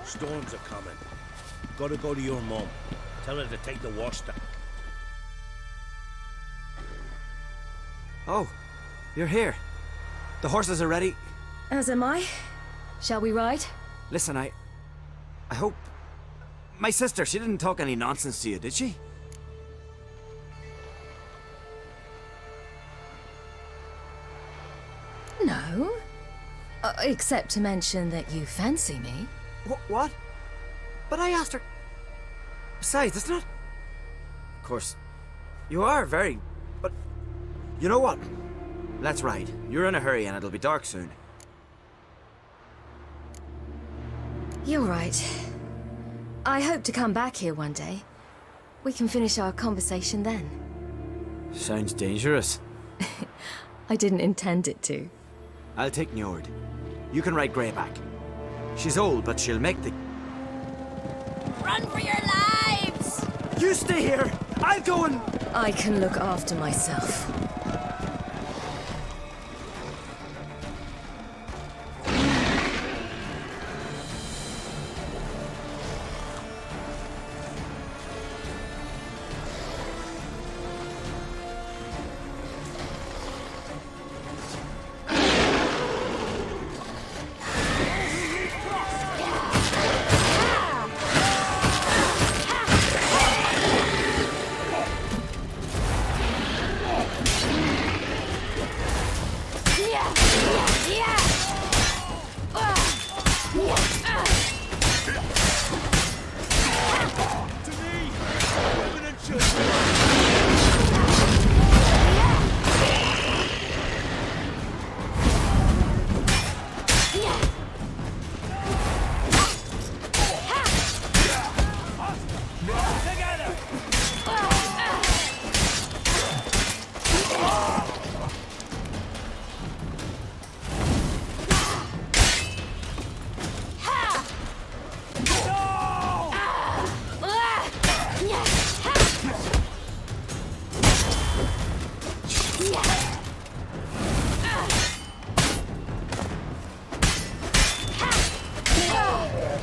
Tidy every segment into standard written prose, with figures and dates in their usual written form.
Storms are coming. Gotta go to your mum. Tell her to take the wash down. Oh, you're here. The horses are ready. As am I. Shall we ride? Listen, I hope... My sister, she didn't talk any nonsense to you, did she? No. Except to mention that you fancy me. What? But I asked her... Besides, it's not... Of course, you are very... But... You know what? Let's ride. You're in a hurry and it'll be dark soon. You're right. I hope to come back here one day. We can finish our conversation then. Sounds dangerous. I didn't intend it to. I'll take Njord. You can ride Greyback. She's old, but she'll make the... Run for your lives! You stay here! I'll go and... I can look after myself.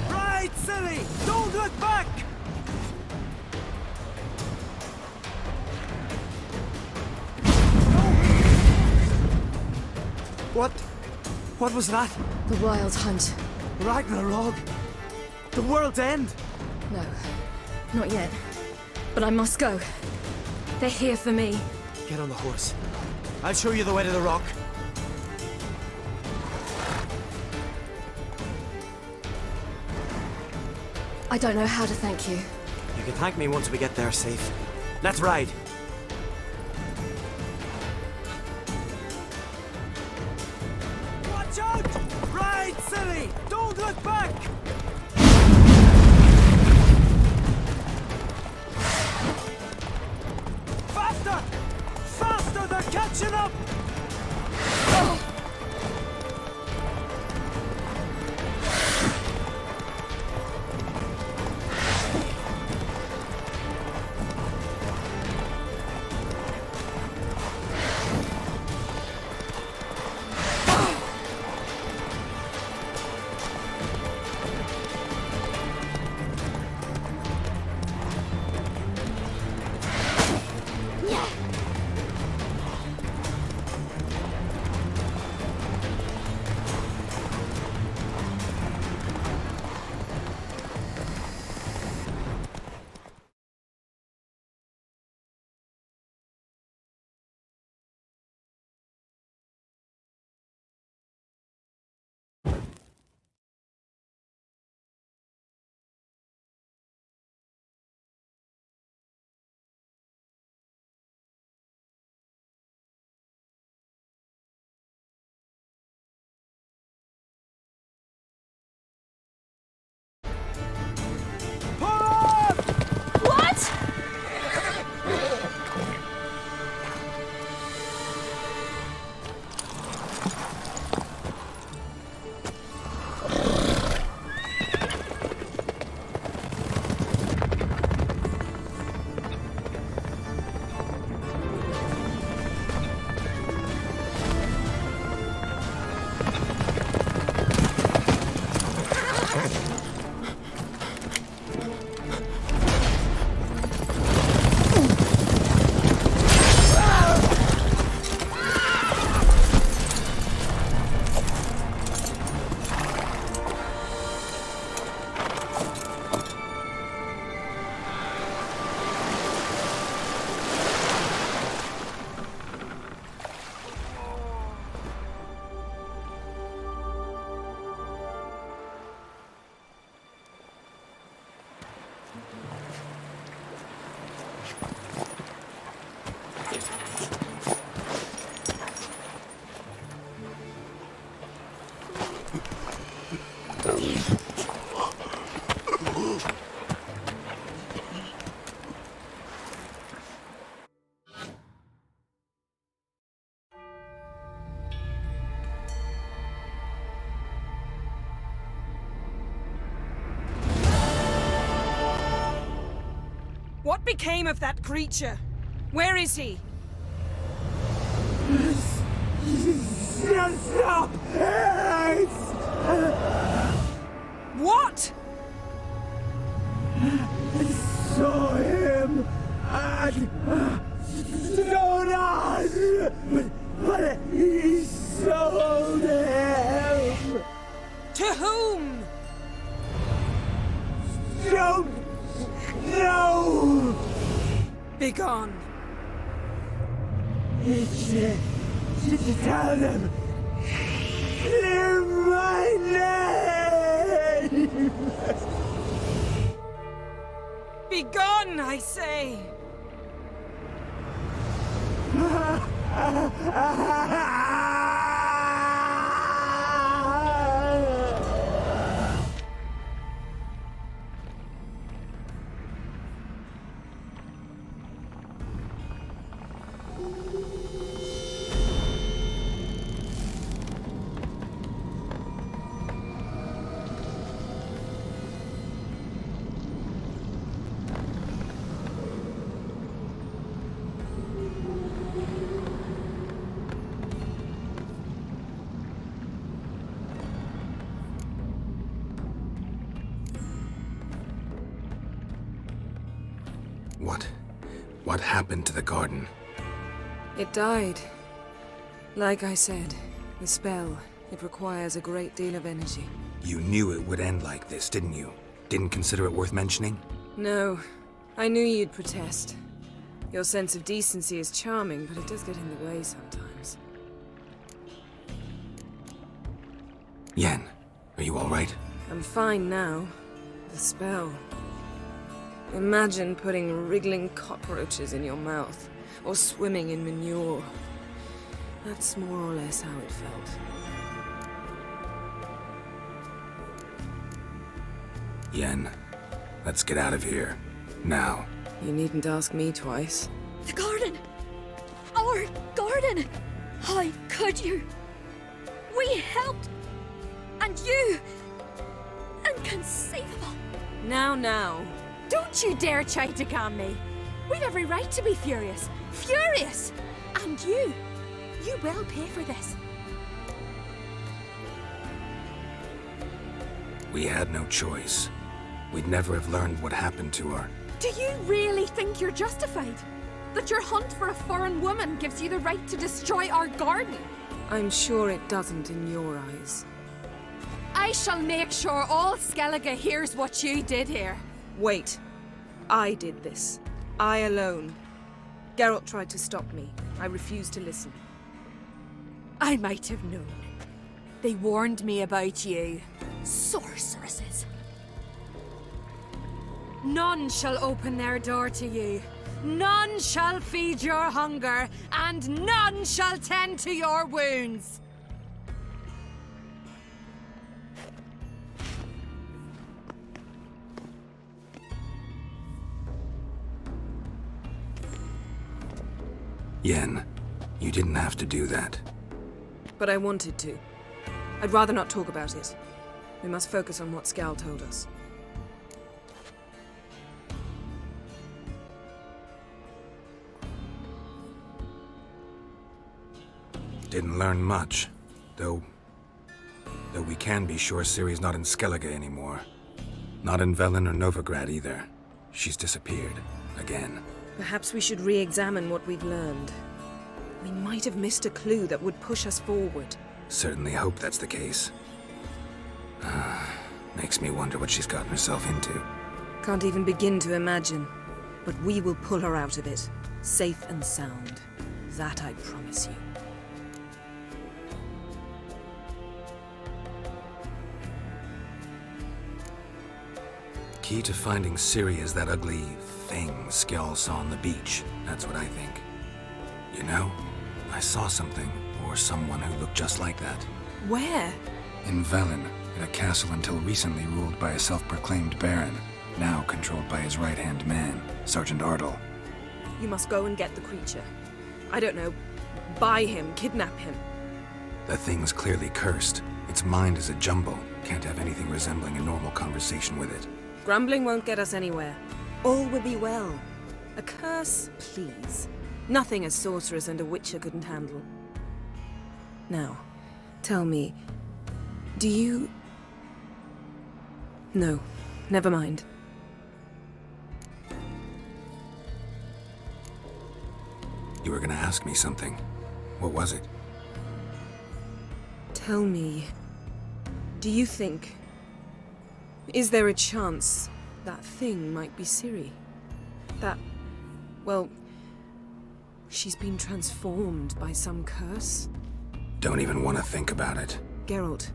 Ride, silly! Don't look back! What? What was that? The Wild Hunt. Ragnarok? The world's end? No, not yet. But I must go. They're here for me. Get on the horse. I'll show you the way to the rock. I don't know how to thank you. You can thank me once we get there safe. Let's ride. Watch out! Ride, silly! Don't look back! Faster! Faster! They're catching up! What became of that creature? Where is he? Stop! What? Saw him at Stonas, but he sold him. To whom? Don't know. Begone. Tell them. Clear my name. Begone, I say! What happened to the garden? It died. Like I said, the spell, it requires a great deal of energy. You knew it would end like this, didn't you? Didn't consider it worth mentioning? No, I knew you'd protest. Your sense of decency is charming, but it does get in the way sometimes. Yen, are you alright? I'm fine now. The spell. Imagine putting wriggling cockroaches in your mouth, or swimming in manure. That's more or less how it felt. Yen, let's get out of here. Now. You needn't ask me twice. The garden! Our garden! How could you? We helped! And you! Inconceivable! Now. Don't you dare try to calm me. We've every right to be furious. Furious! And you will pay for this. We had no choice. We'd never have learned what happened to her. Do you really think you're justified? That your hunt for a foreign woman gives you the right to destroy our garden? I'm sure it doesn't in your eyes. I shall make sure all Skellige hears what you did here. Wait. I did this. I alone. Geralt tried to stop me. I refused to listen. I might have known. They warned me about you. Sorceresses. None shall open their door to you. None shall feed your hunger, and none shall tend to your wounds. Yen, you didn't have to do that. But I wanted to. I'd rather not talk about it. We must focus on what Scal told us. Didn't learn much, though we can be sure Ciri's not in Skellige anymore. Not in Velen or Novigrad either. She's disappeared. Again. Perhaps we should re-examine what we've learned. We might have missed a clue that would push us forward. Certainly hope that's the case. Makes me wonder what she's gotten herself into. Can't even begin to imagine. But we will pull her out of it. Safe and sound. That I promise you. Key to finding Ciri is that ugly thing Skell saw on the beach. That's what I think. You know, I saw something, or someone who looked just like that. Where? In Velen, in a castle until recently ruled by a self-proclaimed baron, now controlled by his right-hand man, Sergeant Ardle. You must go and get the creature. I don't know, buy him, kidnap him. The thing's clearly cursed. Its mind is a jumble. Can't have anything resembling a normal conversation with it. Grumbling won't get us anywhere. All will be well. A curse, please. Nothing a sorceress and a witcher couldn't handle. Now, tell me, do you... No, never mind. You were gonna ask me something. What was it? Tell me, do you think... Is there a chance that thing might be Ciri? That... well... she's been transformed by some curse? Don't even want to think about it. Geralt,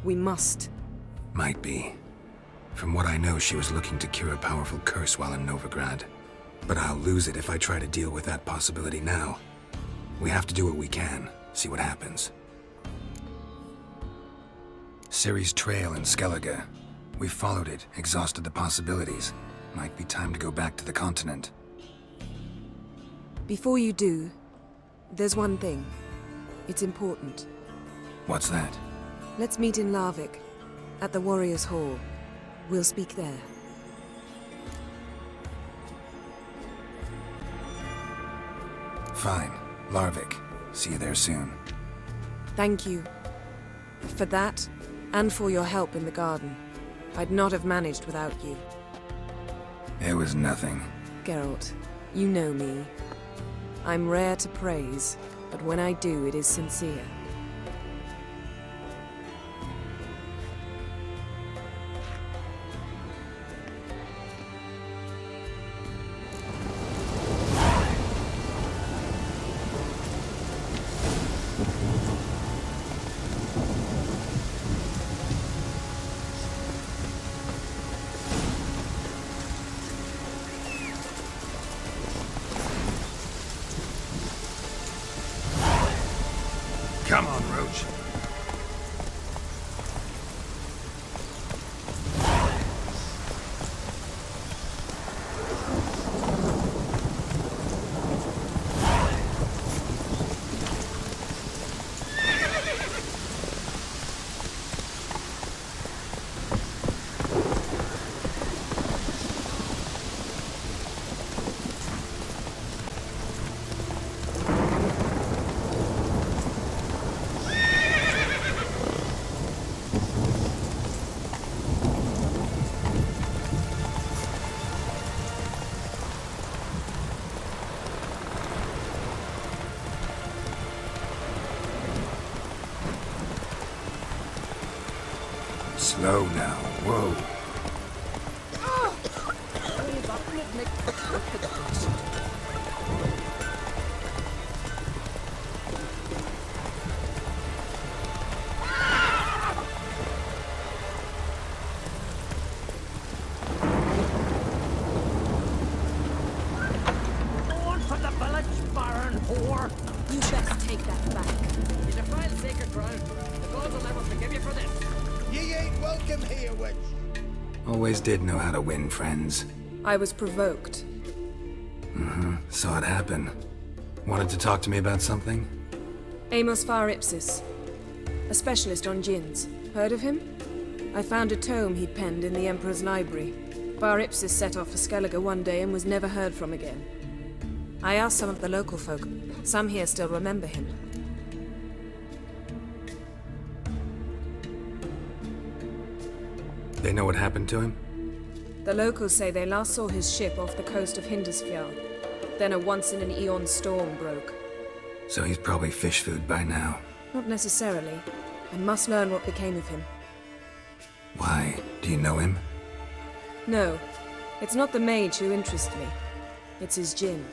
we must. Might be. From what I know, she was looking to cure a powerful curse while in Novigrad. But I'll lose it if I try to deal with that possibility now. We have to do what we can, see what happens. Ciri's trail in Skellige. We followed it, exhausted the possibilities. Might be time to go back to the continent. Before you do, there's one thing. It's important. What's that? Let's meet in Larvik, at the Warriors' Hall. We'll speak there. Fine. Larvik. See you there soon. Thank you. For that, and for your help in the garden. I'd not have managed without you. It was nothing. Geralt, you know me. I'm rare to praise, but when I do, it is sincere. Come on, Roach. Slow now. Whoa. On for the village, Baron whore! You best take that back. You defile sacred ground. The gods will never forgive you for this. Ye ain't welcome here, witch. Always did know how to win friends. I was provoked. Saw it happen. Wanted to talk to me about something? Amos Far Ipsis, a specialist on djinns. Heard of him? I found a tome he'd penned in the Emperor's library. Far Ipsis set off for Skellige one day and was never heard from again. I asked some of the local folk. Some here still remember him. They know what happened to him? The locals say they last saw his ship off the coast of Hindisfjall. Then a once-in-an-eon storm broke. So he's probably fish food by now. Not necessarily. I must learn what became of him. Why? Do you know him? No, it's not the mage who interests me. It's his djinn.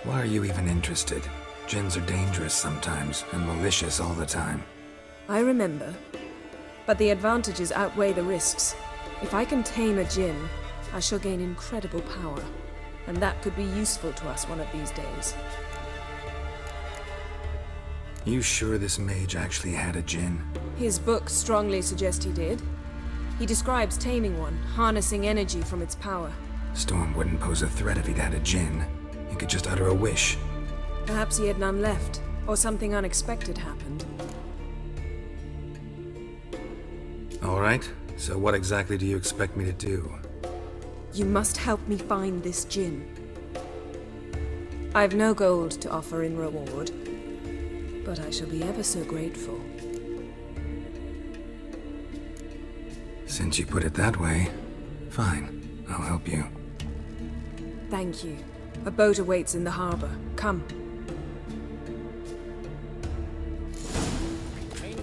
Why are you even interested? Djinns are dangerous sometimes, and malicious all the time. I remember. But the advantages outweigh the risks. If I can tame a djinn, I shall gain incredible power. And that could be useful to us one of these days. You sure this mage actually had a djinn? His books strongly suggest he did. He describes taming one, harnessing energy from its power. Storm wouldn't pose a threat if he'd had a djinn. He could just utter a wish. Perhaps he had none left, or something unexpected happened. All right, so what exactly do you expect me to do? You must help me find this djinn. I've no gold to offer in reward, but I shall be ever so grateful. Since you put it that way, fine, I'll help you. Thank you. A boat awaits in the harbor. Come.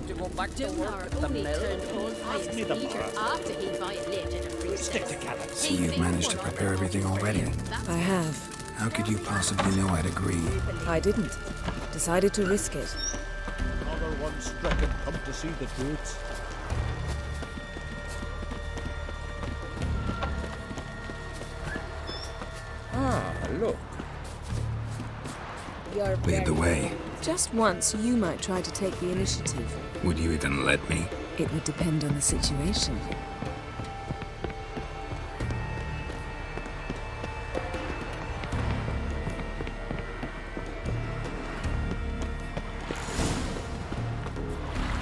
To go back to Dumar work at the only mill. turned old Ask me Vice the Leader bar. after he violated a princess. Stick together. So you've managed to prepare everything already? I have. How could you possibly know I'd agree? I didn't. Decided to risk it. Another one struck and come to see the truth. Ah, look. Lead the way. Just once, you might try to take the initiative. Would you even let me? It would depend on the situation.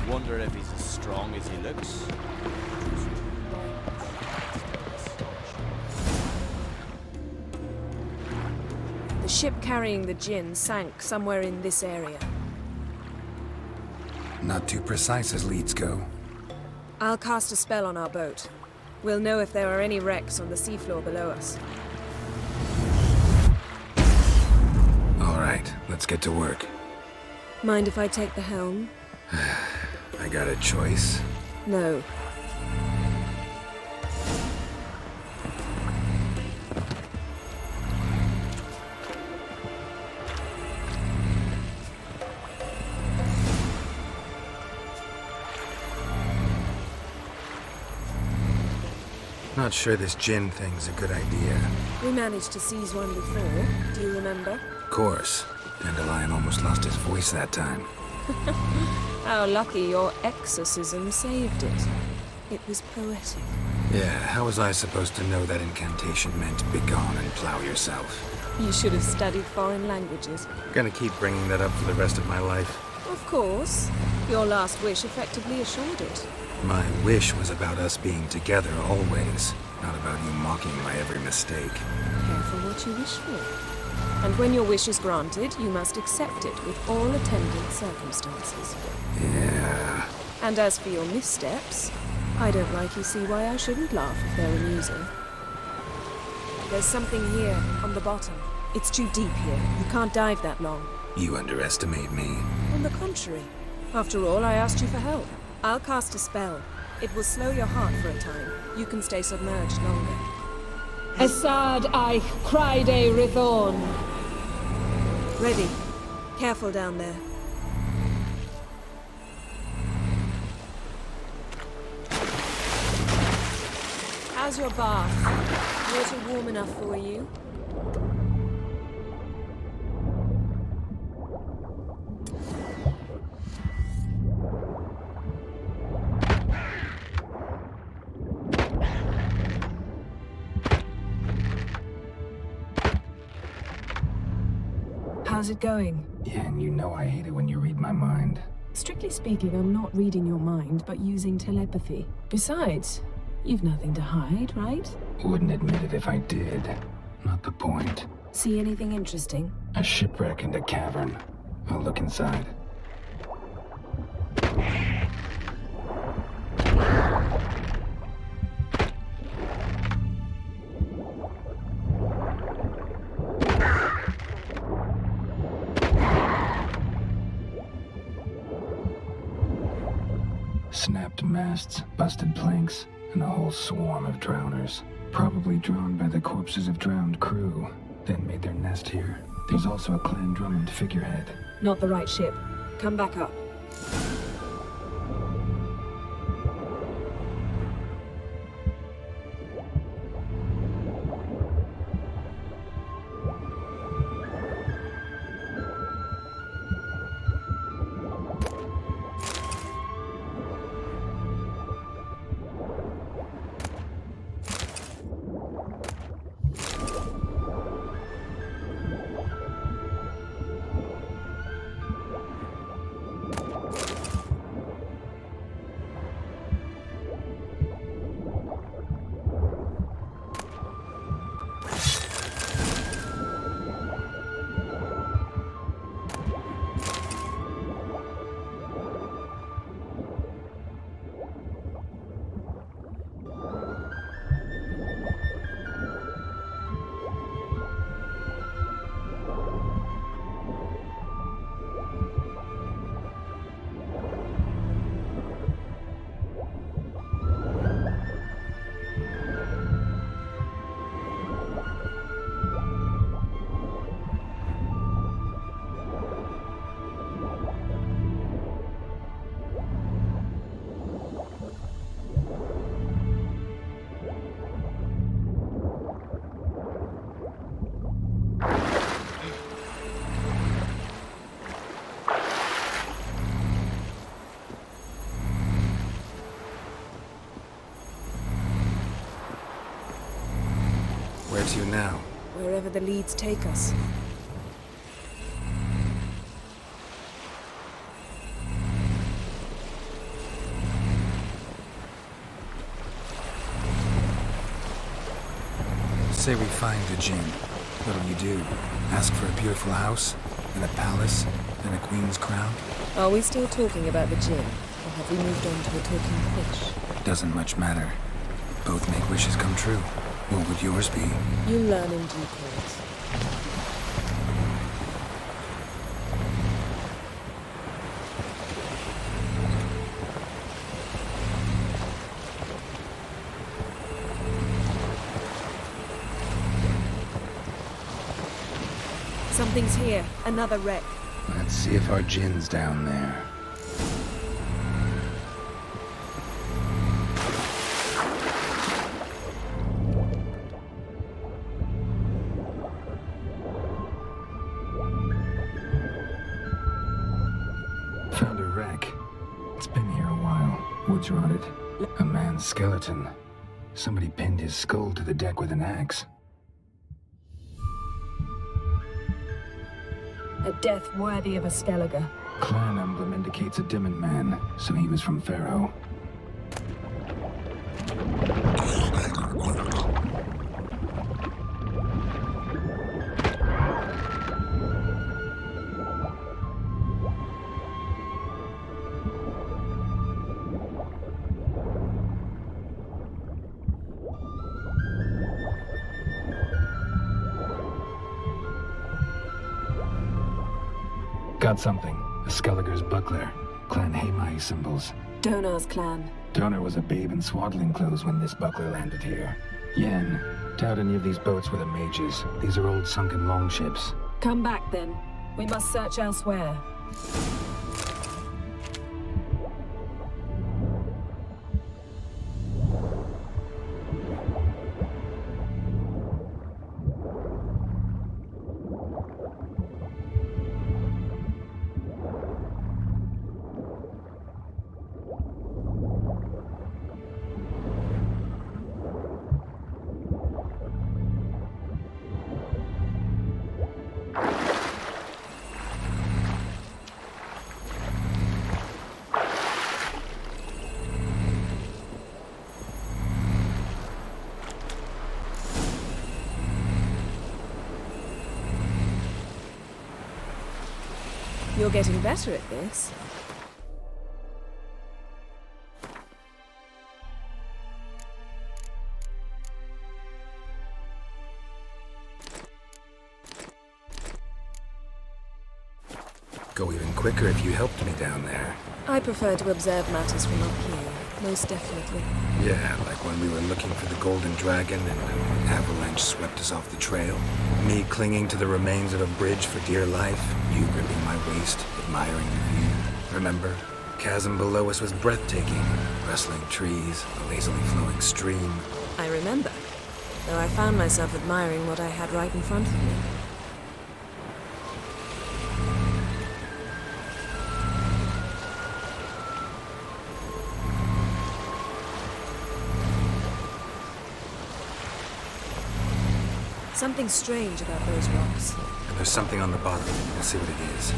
Wonder if he's as strong as he looks. The ship carrying the djinn sank somewhere in this area. Not too precise as leads go. I'll cast a spell on our boat. We'll know if there are any wrecks on the seafloor below us. All right, let's get to work. Mind if I take the helm? I got a choice. No. Not sure this djinn thing's a good idea. We managed to seize one before. Do you remember? Of course. Dandelion almost lost his voice that time. How lucky your exorcism saved it. It was poetic. Yeah, how was I supposed to know that incantation meant begone and plow yourself? You should have studied foreign languages. Gonna keep bringing that up for the rest of my life. Of course. Your last wish effectively assured it. My wish was about us being together always, not about you mocking my every mistake. Careful what you wish for. And when your wish is granted, you must accept it with all attendant circumstances. Yeah. And as for your missteps, I don't likely see why I shouldn't laugh if they're amusing. There's something here, on the bottom. It's too deep here. You can't dive that long. You underestimate me. On the contrary. After all, I asked you for help. I'll cast a spell. It will slow your heart for a time. You can stay submerged longer. Assad I cried a Rithorn. Ready. Careful down there. How's your bath? Water warm enough for you? How's it going? Yeah, and you know I hate it when you read my mind. Strictly speaking, I'm not reading your mind, but using telepathy. Besides, you've nothing to hide, right? Wouldn't admit it if I did. Not the point. See anything interesting? A shipwreck and a cavern. I'll look inside. Snapped masts, busted planks, and a whole swarm of drowners. Probably drawn by the corpses of drowned crew, then made their nest here. There's also a Clan Drummond figurehead. Not the right ship. Come back up. to now? Wherever the leads take us. Say we find the Jinn. What'll you do? Ask for a beautiful house? And a palace? And a queen's crown? Are we still talking about the gin? Or have we moved on to a talking fish? Doesn't much matter. Both make wishes come true. What would yours be? You learn in due course. Something's here. Another wreck. Let's see if our Jinn's down there. Found a wreck. It's been here a while. Woods rotted. A man's skeleton. Somebody pinned his skull to the deck with an axe. A death worthy of a Skellige. Clan emblem indicates a Dimmen man, so he was from Pharaoh. Got something. A Skellige's buckler. Clan Hamai symbols. Donar's clan. Donar was a babe in swaddling clothes when this buckler landed here. Yen, doubt any of these boats were the mages. These are old sunken longships. Come back then. We must search elsewhere. You're getting better at this. Go even quicker if you helped me down there. I prefer to observe matters from up here, most definitely. Yeah, like when we were looking for the Golden Dragon and an avalanche swept us off the trail. Me clinging to the remains of a bridge for dear life. You gripping my waist, admiring the view. Remember? Chasm below us was breathtaking. Rustling trees, a lazily flowing stream. I remember, though I found myself admiring what I had right in front of me. Something strange about those rocks. And there's something on the bottom. We'll see what it is.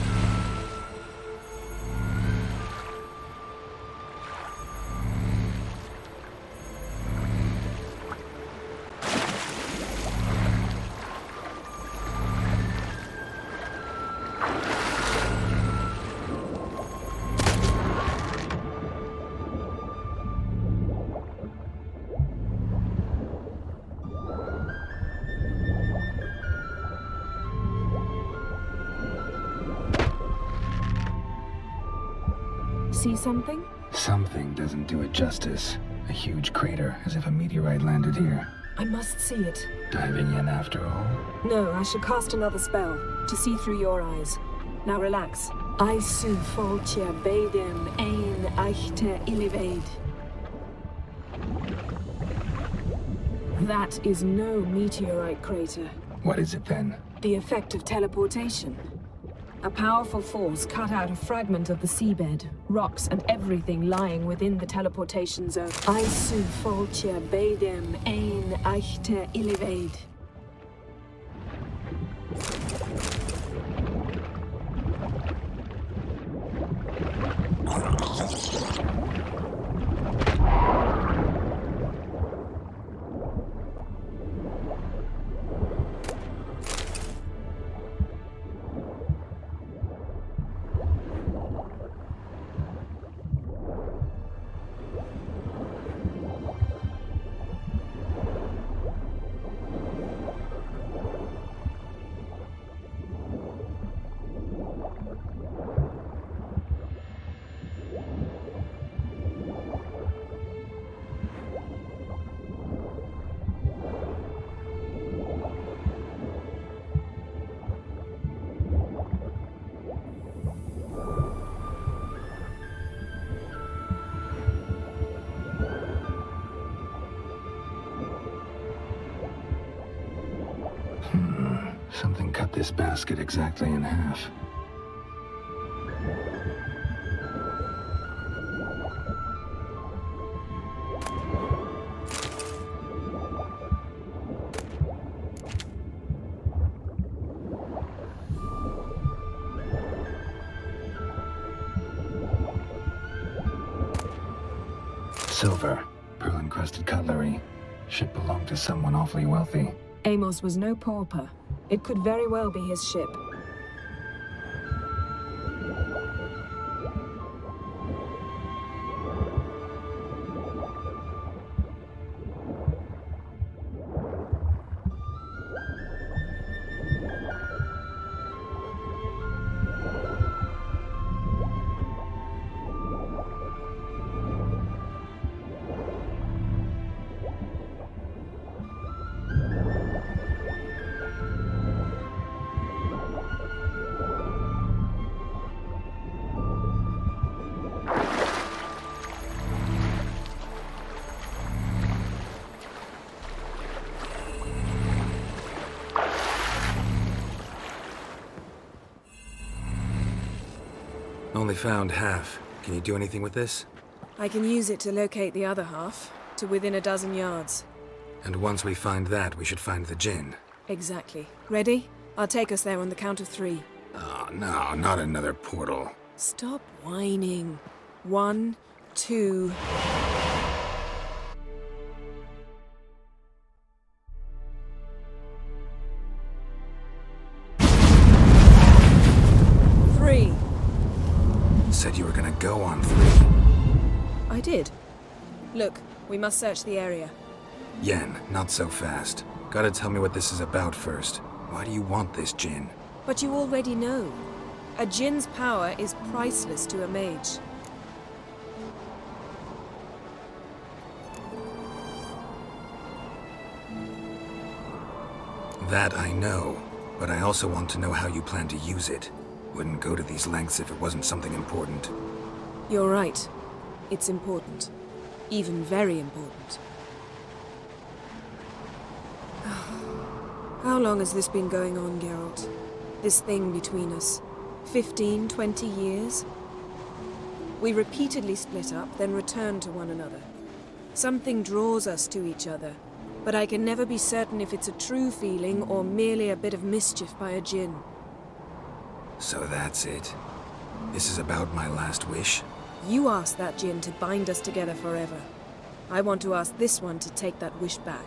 See something? Something doesn't do it justice. A huge crater, as if a meteorite landed here. I must see it. Diving in after all? No, I should cast another spell, to see through your eyes. Now relax. I su foltje beidem ein eichte iliveid. That is no meteorite crater. What is it then? The effect of teleportation. A powerful force cut out a fragment of the seabed, rocks and everything lying within the teleportation zone. I su foltje beidem ein eichte iliveid. Something cut this basket exactly in half. Silver, pearl-encrusted cutlery. Ship belonged to someone awfully wealthy. Amos was no pauper. It could very well be his ship. Only found half. Can you do anything with this? I can use it to locate the other half, to within a dozen yards. And once we find that, we should find the gin. Exactly. Ready? I'll take us there on the count of 3. Oh, no, not another portal. Stop whining. 1, 2... Three. Said you were gonna go on 3. I did. Look, we must search the area. Yen, not so fast. Gotta tell me what this is about first. Why do you want this gin? But you already know. A djinn's power is priceless to a mage. That I know, but I also want to know how you plan to use it. Wouldn't go to these lengths if it wasn't something important. You're right. It's important. Even very important. How long has this been going on, Geralt? This thing between us? 15, 20 years? We repeatedly split up, then return to one another. Something draws us to each other, but I can never be certain if it's a true feeling or merely a bit of mischief by a djinn. So that's it. This is about my last wish? You asked that djinn to bind us together forever. I want to ask this one to take that wish back.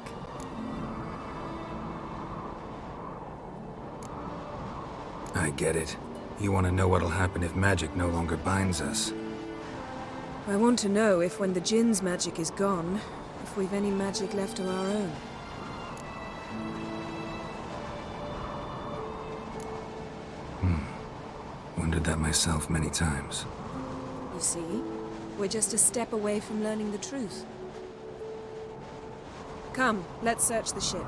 I get it. You want to know what'll happen if magic no longer binds us. I want to know if when the djinn's magic is gone, if we've any magic left of our own. Wondered that myself many times. You see, we're just a step away from learning the truth. Come, let's search the ship.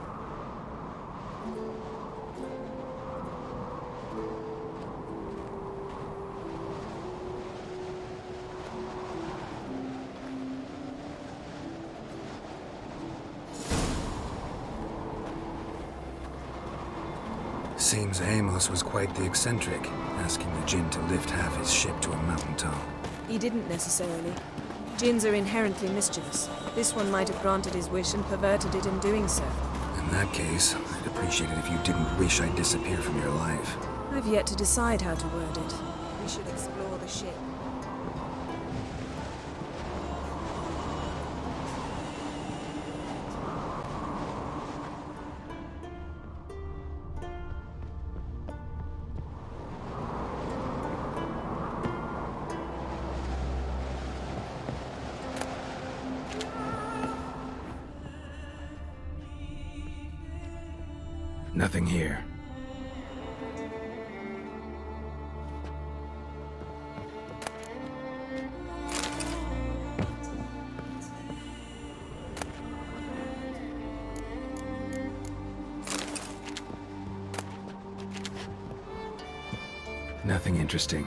Seems Amos was quite the eccentric, asking the djinn to lift half his ship to a mountaintop. He didn't necessarily. Djinns are inherently mischievous. This one might have granted his wish and perverted it in doing so. In that case, I'd appreciate it if you didn't wish I'd disappear from your life. I've yet to decide how to word it. We should explore the ship. Nothing here. Nothing interesting.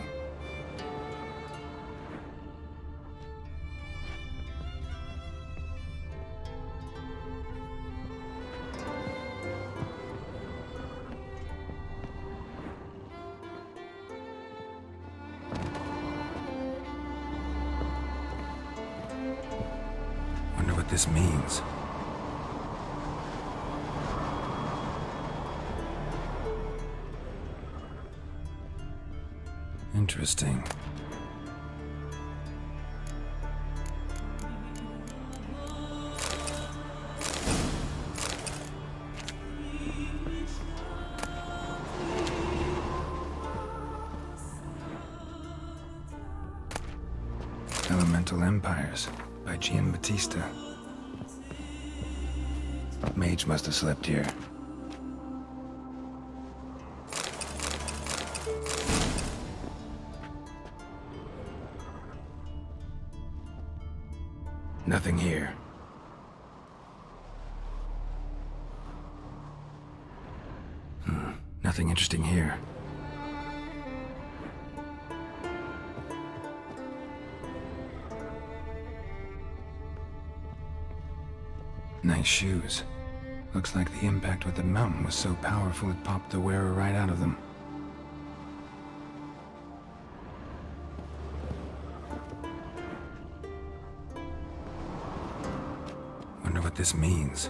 this means. Interesting. Elemental Empires by Giambattista. Mage must have slept here. Nothing here. Nothing interesting here. Nice shoes. Looks like the impact with the mountain was so powerful it popped the wearer right out of them. Wonder what this means.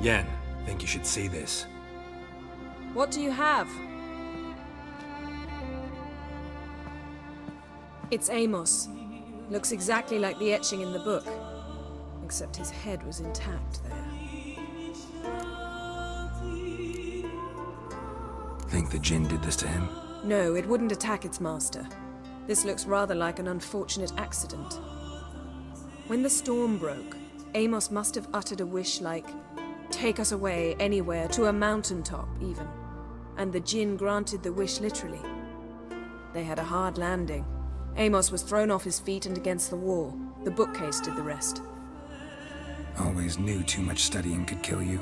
Yen, think you should see this. What do you have? It's Amos. Looks exactly like the etching in the book. Except his head was intact there. Think the Jinn did this to him? No, it wouldn't attack its master. This looks rather like an unfortunate accident. When the storm broke, Amos must have uttered a wish like, "Take us away, anywhere, to a mountaintop, even." And the Jinn granted the wish literally. They had a hard landing. Amos was thrown off his feet and against the wall. The bookcase did the rest. Always knew too much studying could kill you.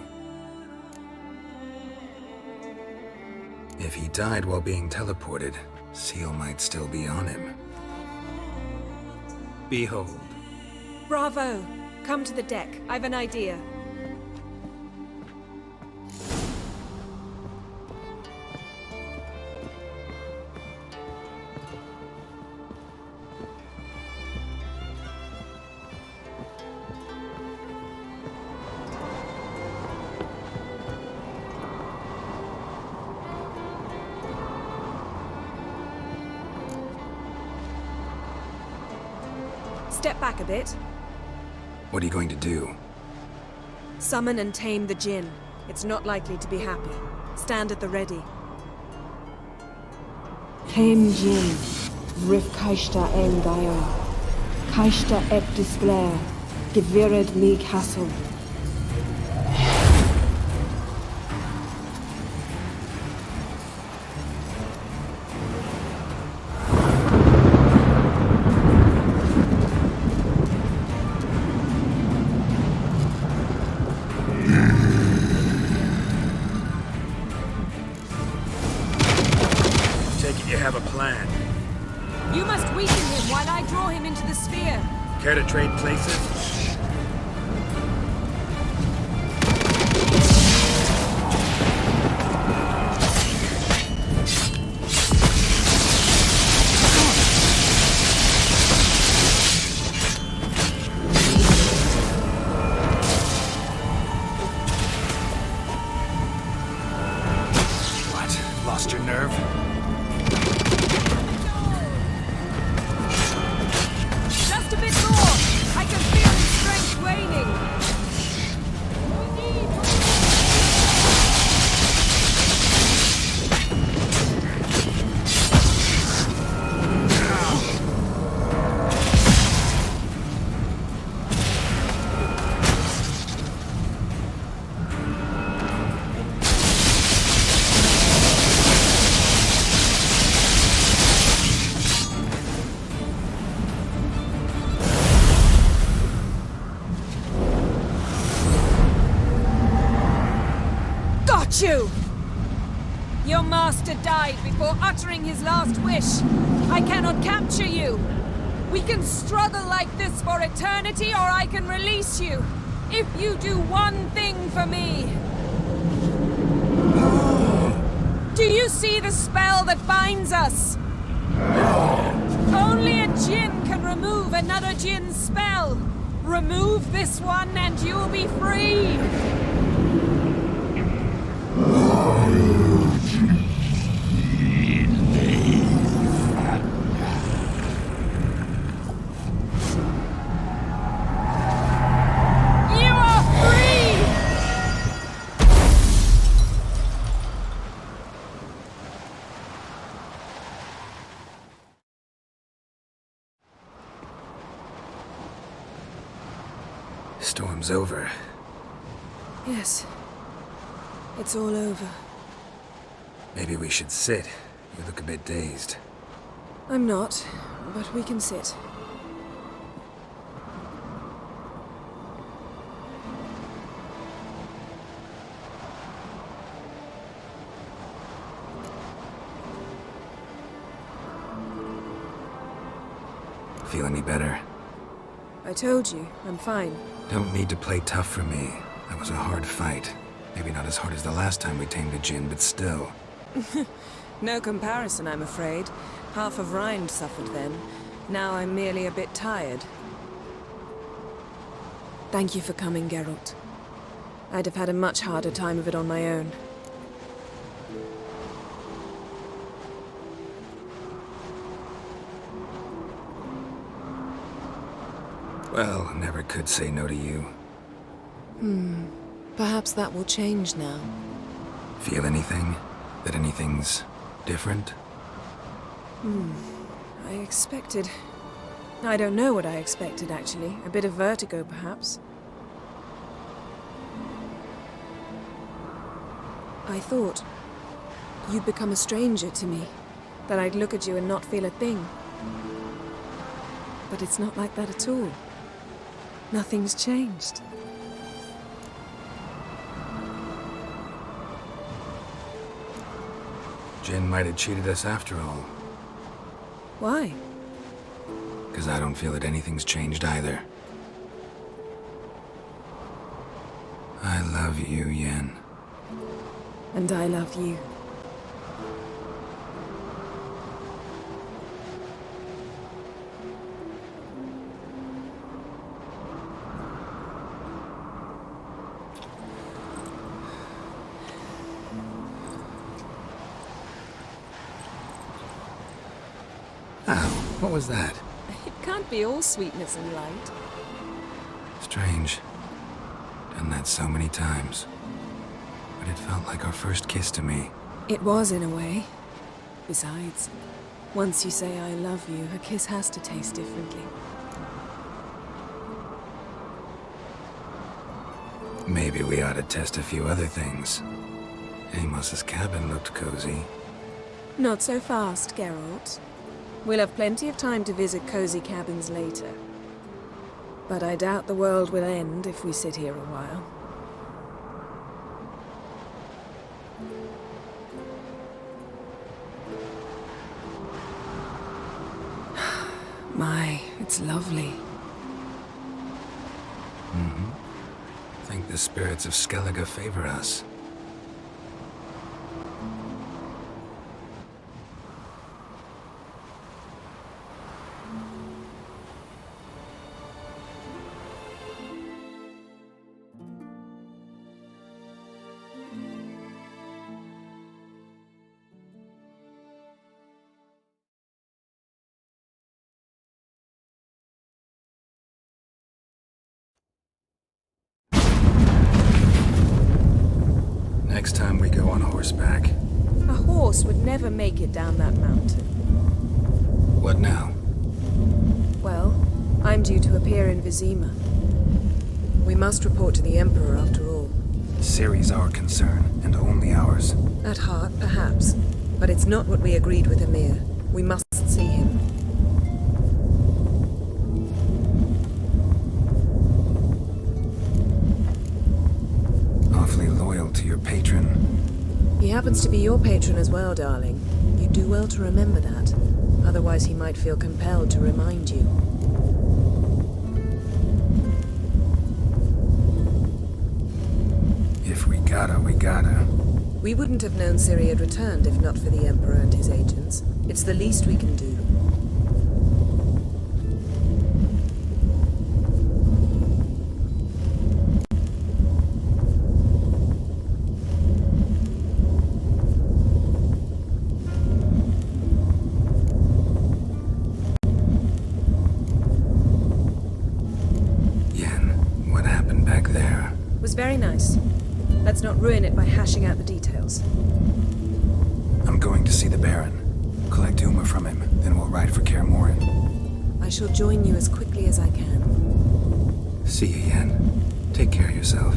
If he died while being teleported, Seal might still be on him. Behold. Bravo! Come to the deck. I've an idea. Step back a bit. What are you going to do? Summon and tame the Jinn. It's not likely to be happy. Stand at the ready. Chem Jin, Rif Kaishta en Gaia, Kaishta et Disglair, Gevired me Castle. You have a plan. You must weaken him while I draw him into the sphere. Care to trade places? What? Lost your nerve? Just a bit more! I can feel his strength waning! You! You're mine! master died before uttering his last wish. I cannot capture you. We can struggle like this for eternity, or I can release you. If you do one thing for me. Do you see the spell that binds us? Only a djinn can remove another djinn's spell. Remove this one and you'll be free. You are free! Storm's over. Yes. It's all over. Maybe we should sit. You look a bit dazed. I'm not, but we can sit. Feel any better? I told you, I'm fine. Don't need to play tough for me. That was a hard fight. Maybe not as hard as the last time we tamed a djinn, but still. No comparison, I'm afraid. Half of Rind suffered then. Now I'm merely a bit tired. Thank you for coming, Geralt. I'd have had a much harder time of it on my own. Well, never could say no to you. Perhaps that will change now. Feel anything? That anything's different? I expected... I don't know what I expected, actually. A bit of vertigo, perhaps. I thought you'd become a stranger to me. That I'd look at you and not feel a thing. But it's not like that at all. Nothing's changed. Jinn might have cheated us after all. Why? Because I don't feel that anything's changed either. I love you, Yen. And I love you. What was that? It can't be all sweetness and light. Strange. Done that so many times. But it felt like our first kiss to me. It was, in a way. Besides, once you say I love you, a kiss has to taste differently. Maybe we ought to test a few other things. Amos's cabin looked cozy. Not so fast, Geralt. We'll have plenty of time to visit cozy cabins later. But I doubt the world will end if we sit here a while. My, it's lovely. I think the spirits of Skellige favor us. Next time we go on horseback. A horse would never make it down that mountain. What now? Well, I'm due to appear in Vizima. We must report to the Emperor after all. Ciri's our concern, and only ours. At heart, perhaps. But it's not what we agreed with Emir. We must see him. Awfully loyal to your patron. You have happens to be your patron as well, darling. You do well to remember that. Otherwise he might feel compelled to remind you. If we gotta, we gotta. We wouldn't have known Ciri had returned if not for the Emperor and his agents. It's the least we can do. Yen, what happened back there? It was very nice. Let's not ruin it by hashing out the details. I'm going to see the Baron. Collect Uma from him, then we'll ride for Kaer Morhen. I shall join you as quickly as I can. See you, Yen. Take care of yourself.